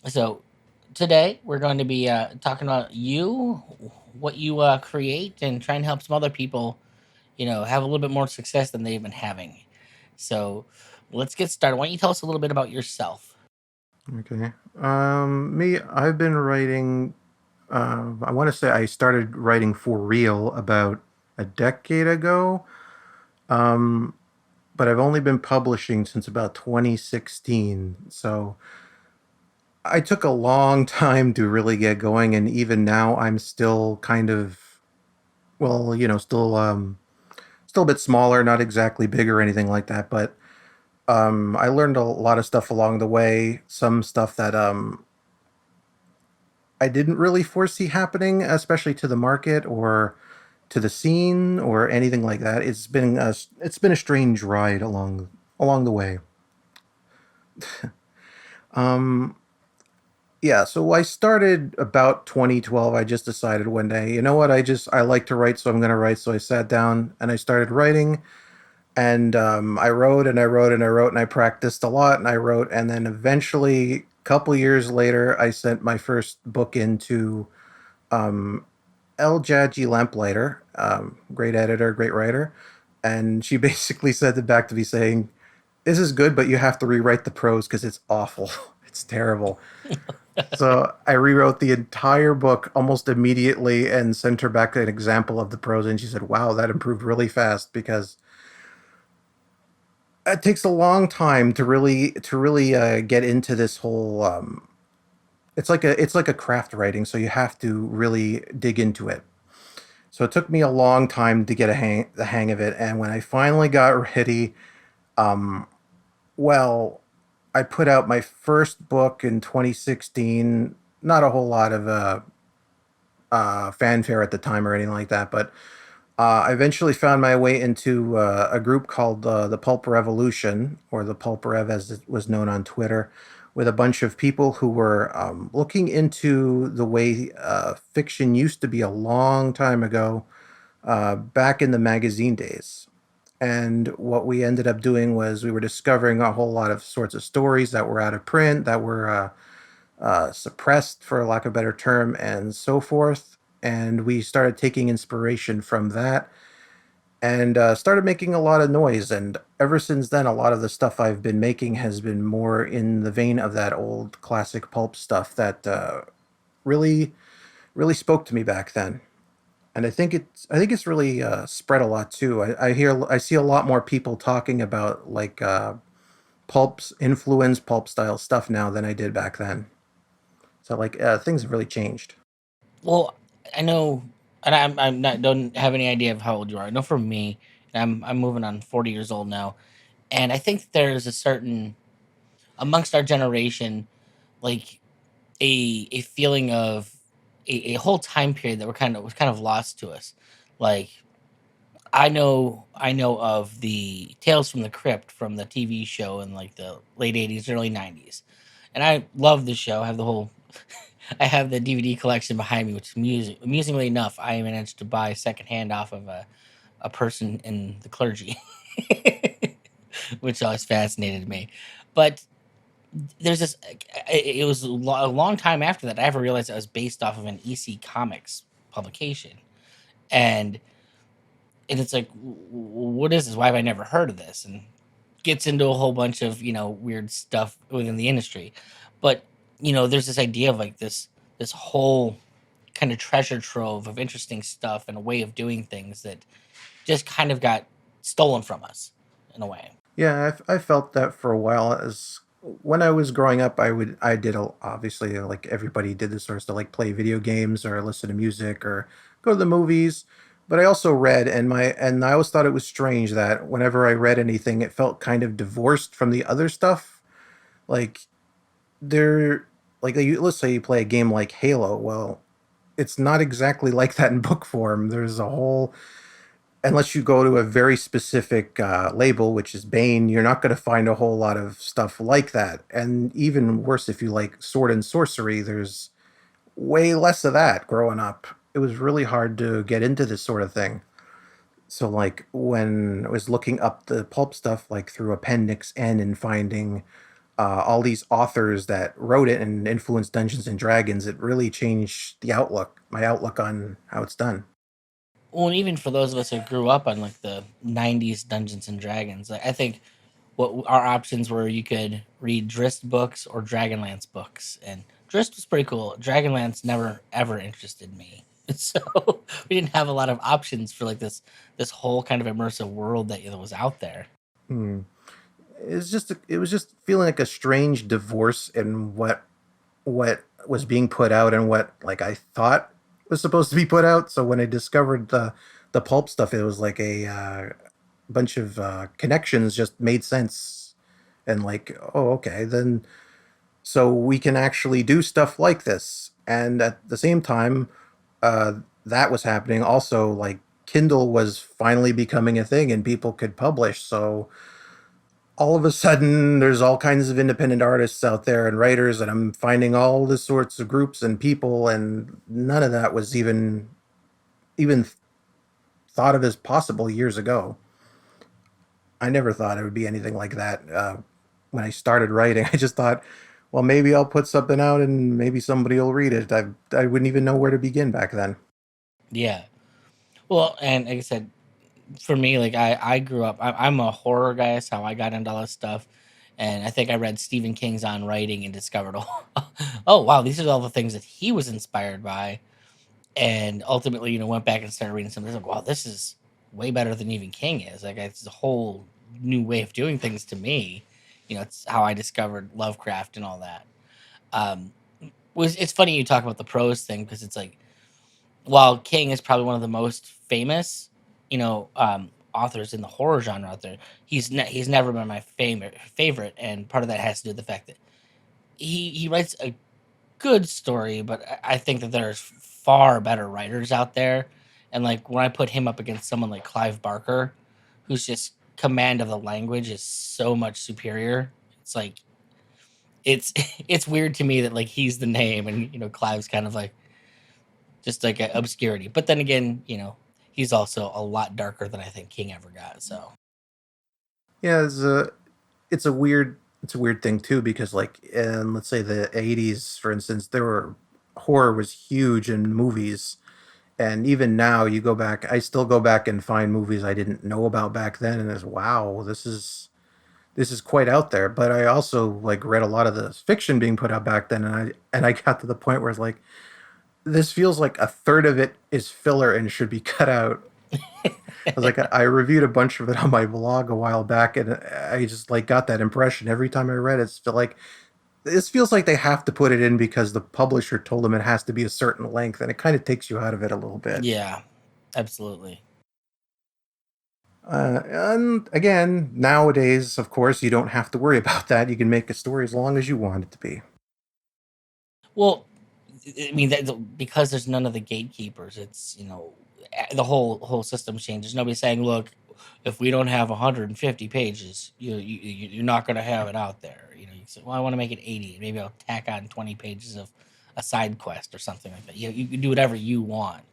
So today we're going to be talking about you, what you create, and try and help some other people, have a little bit more success than they've been having. So let's get started. Why don't you tell us a little bit about yourself? Okay. Me, I've been writing. I want to say I started writing for real about a decade ago, um, but I've only been publishing since about 2016. So I took a long time to really get going, and even now I'm still kind of, well, still a bit smaller, not exactly big or anything like that, but I learned a lot of stuff along the way. Some stuff that I didn't really foresee happening, especially to the market or to the scene or anything like that. It's been a strange ride along the way. Um, yeah, so I started about 2012. I just decided one day, you know what? I like to write, so I'm gonna write. So I sat down and I started writing, and I wrote and I wrote and I wrote and I practiced a lot and I wrote, and then eventually, a couple years later, I sent my first book into um, El Jadji Lamplighter, great editor, great writer, and she basically said it back to me saying, "This is good, but you have to rewrite the prose because it's awful. It's terrible." So I rewrote the entire book almost immediately and sent her back an example of the prose, and she said, "Wow, that improved really fast because it takes a long time to really get into this whole." It's like a craft writing, so you have to really dig into it. So it took me a long time to get the hang of it, and when I finally got ready, um, well, I put out my first book in 2016. Not a whole lot of fanfare at the time or anything like that, but I eventually found my way into a group called the Pulp Revolution, or the PulpRev as it was known on Twitter, with a bunch of people who were looking into the way fiction used to be a long time ago, back in the magazine days. And what we ended up doing was we were discovering a whole lot of sorts of stories that were out of print, that were suppressed, for lack of a better term, and so forth. And we started taking inspiration from that and started making a lot of noise. And ever since then, a lot of the stuff I've been making has been more in the vein of that old classic pulp stuff that really, really spoke to me back then. And I think it's really spread a lot too. I see a lot more people talking about like pulp's influence, pulp style stuff now than I did back then. So like things have really changed. Well, I know, and I'm not don't have any idea of how old you are. I know for me, I'm moving on 40 years old now, and I think there's a certain amongst our generation, like a feeling of a whole time period that was kind of lost to us. Like I know of the Tales from the Crypt from the TV show in like the late 80s, early 90s. And I love the show. I have the whole I have the DVD collection behind me, which is amusingly enough, I managed to buy secondhand off of a person in the clergy, which always fascinated me. But there's this, it was a long time after that I ever realized it was based off of an EC Comics publication. And it's like, what is this? Why have I never heard of this? And gets into a whole bunch of weird stuff within the industry. But there's this idea of like this whole kind of treasure trove of interesting stuff and a way of doing things that just kind of got stolen from us in a way. Yeah, I felt that for a while. As when I was growing up, I did obviously like everybody did this sort of stuff, like play video games or listen to music or go to the movies. But I also read, and I always thought it was strange that whenever I read anything, it felt kind of divorced from the other stuff. Like there, let's say you play a game like Halo. Well, it's not exactly like that in book form. There's a whole unless you go to a very specific label, which is Bane, you're not going to find a whole lot of stuff like that. And even worse, if you like sword and sorcery, there's way less of that growing up. It was really hard to get into this sort of thing. So, like, when I was looking up the pulp stuff, like through Appendix N and finding all these authors that wrote it and influenced Dungeons and Dragons, it really changed my outlook on how it's done. Well, and even for those of us who grew up on like the '90s Dungeons and Dragons, I think what our options were, you could read Drist books or Dragonlance books, and Drist was pretty cool. Dragonlance never ever interested me, so we didn't have a lot of options for like this whole kind of immersive world that was out there. Hmm. It was just feeling like a strange divorce in what was being put out and what like I thought was supposed to be put out. So when I discovered the pulp stuff, it was like a bunch of connections just made sense, and like, oh, okay, then so we can actually do stuff like this. And at the same time, uh, that was happening. Also, like Kindle was finally becoming a thing, and people could publish. So all of a sudden there's all kinds of independent artists out there and writers, and I'm finding all this sorts of groups and people, and none of that was even thought of as possible years ago. I never thought it would be anything like that. When I started writing, I just thought, well, maybe I'll put something out and maybe somebody will read it. I wouldn't even know where to begin back then. Yeah. Well, and like I said, for me, like I grew up. I'm a horror guy. That's how I got into all this stuff. And I think I read Stephen King's On Writing and discovered, oh wow, these are all the things that he was inspired by. And ultimately, went back and started reading some. Like, wow, this is way better than even King is. Like, it's a whole new way of doing things to me. It's how I discovered Lovecraft and all that. Um, it's funny you talk about the prose thing because it's like, while King is probably one of the most famous, authors in the horror genre out there, he's never been my favorite, and part of that has to do with the fact that he writes a good story, but I think that there's far better writers out there. And like when I put him up against someone like Clive Barker, who's just command of the language is so much superior. It's like it's it's weird to me that like he's the name and Clive's kind of like just like a obscurity. But then again, he's also a lot darker than I think King ever got. So Yeah, it's a weird thing too, because like in, let's say, the 80s, for instance, there were horror was huge in movies. And even now, you go back, I still go back and find movies I didn't know about back then, and it's wow, this is quite out there. But I also like read a lot of the fiction being put out back then, and I got to the point where it's like this feels like a third of it is filler and should be cut out. I was like, I reviewed a bunch of it on my blog a while back, and I just like got that impression every time I read it. It's feel like this feels like they have to put it in because the publisher told them it has to be a certain length, and it kind of takes you out of it a little bit. yeah, absolutely. And again, nowadays, of course, you don't have to worry about that. You can make a story as long as you want it to be. Well, I mean, because there's none of the gatekeepers. It's the whole system changes. Nobody's saying, look, if we don't have 150 pages, you're not going to have it out there. You say, well, I want to make it 80. Maybe I'll tack on 20 pages of a side quest or something like that. You can do whatever you want.